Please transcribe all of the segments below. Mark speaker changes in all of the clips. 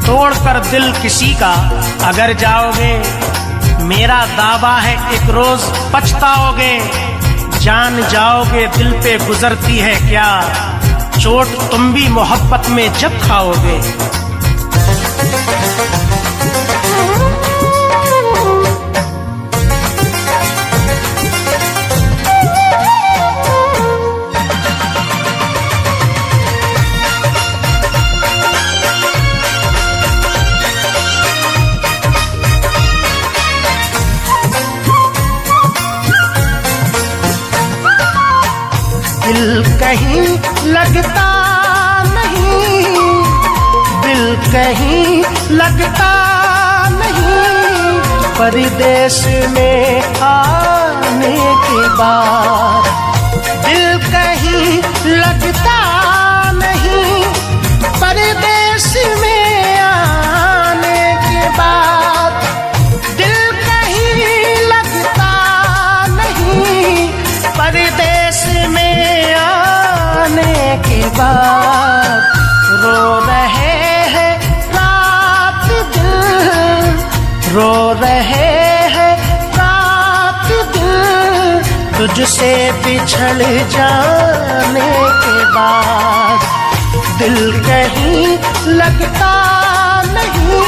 Speaker 1: तोड़कर दिल किसी का अगर जाओगे, मेरा दावा है एक रोज पछताओगे। जान जाओगे दिल पे गुजरती है क्या, चोट तुम भी मोहब्बत में जब खाओगे। दिल कहीं लगता नहीं, दिल कहीं लगता नहीं, परदेश में आने के बाद। दिल कहीं लगता नहीं, परदेश में आने के बाद। दिल कहीं लगता नहीं, परदेश में के बाद। रो रहे हैं रात दिन, रो रहे हैं रात दिन, तुझसे बिछड़ जाने के बाद। दिल कहीं लगता नहीं,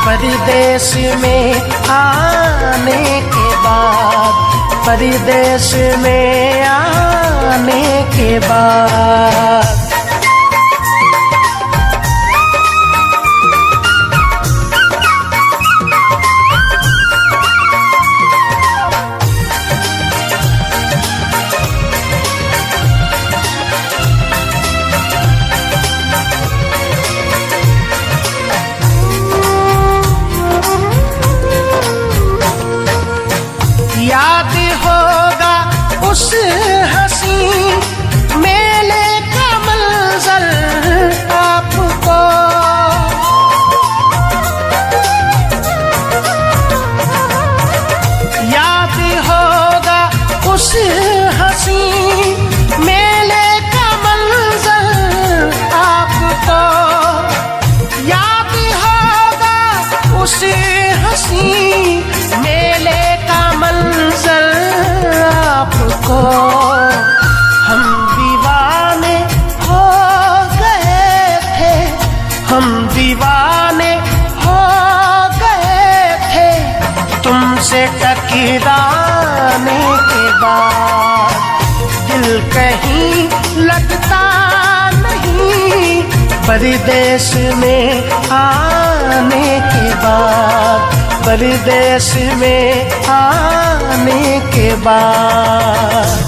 Speaker 1: परदेश में आने के बाद, परदेश में आने के बाद। याद होगा उस हंसी मेले का मंजर आपको, याद होगा उस हंसी मेले का मंजर आपको, याद होगा उस हंसी मेले का मंजर आपको। हम दीवाने हो गए थे, हम दीवाने हो गए थे, तुमसे टकराने के बाद। दिल कहीं लगता नहीं, परदेश में आने के बाद, परदेश में आने के बाद।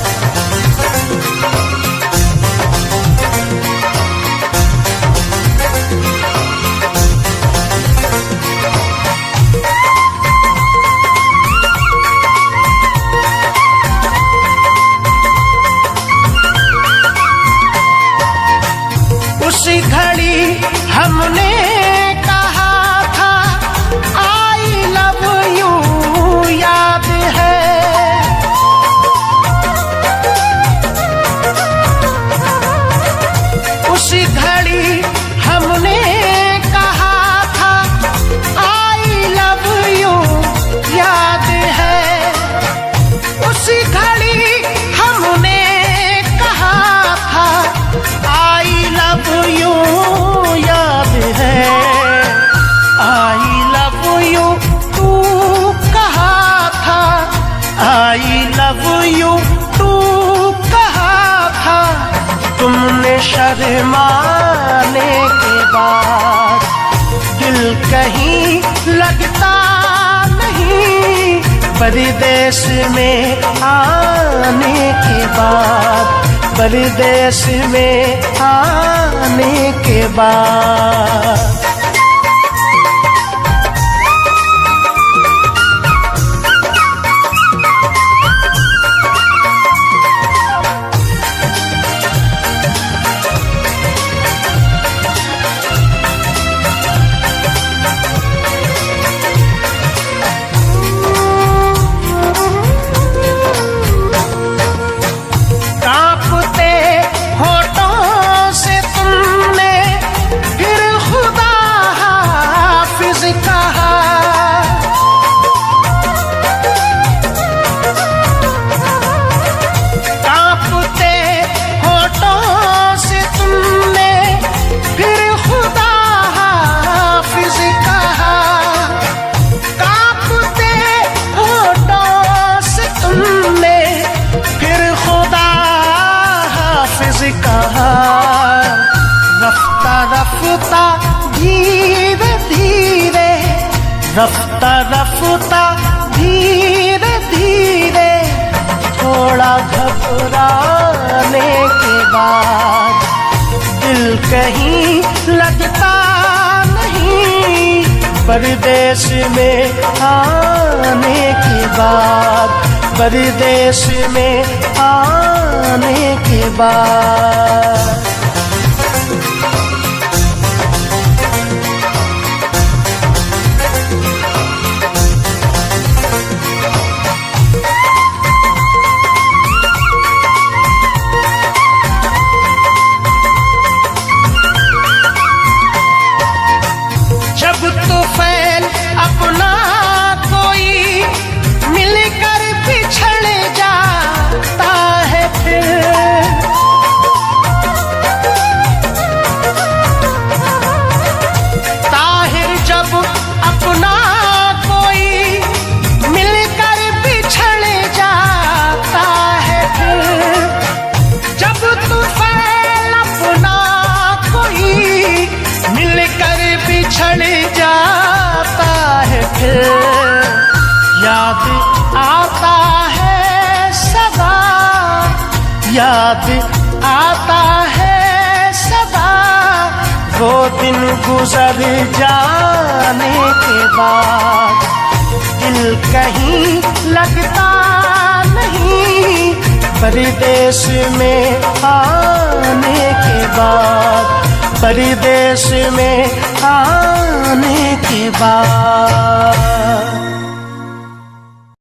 Speaker 1: उस घड़ी हमने कहा था आई लव यू, याद है। उस घड़ी हमने कहा था आई लव यू, याद है। उस घड़ी हमने कहा था आई लव यू, याद है। आई लव यू तू कहा था, आई लव यू तू कहा था, तुमने शर्माने के बाद। दिल कहीं लगता नहीं, परदेश में आने के बाद, परदेश में आने के बाद। कांपते होठों से तुमने फिर खुदा रफ्ता धीरे धीरे, रफ्ता रफ्ता धीरे धीरे, थोड़ा घबराने के बाद दिल कहीं लगता नहीं, परदेश में आने के बाद, परदेश में आने के बाद। जब तूफान अपना कोई मिलकर बिछड़ जाता है, फिर ताहिर जब अपना कोई मिलकर बिछड़ जाता है, फिर जब तूफान अपना कोई मिलकर बिछड़ जाता है, फिर याद आता है सदा, याद आता है सदा, वो दिन गुजर जाने के बाद, दिल कहीं लगता नहीं, परदेश में आने के बाद, परदेश में आने के बाद।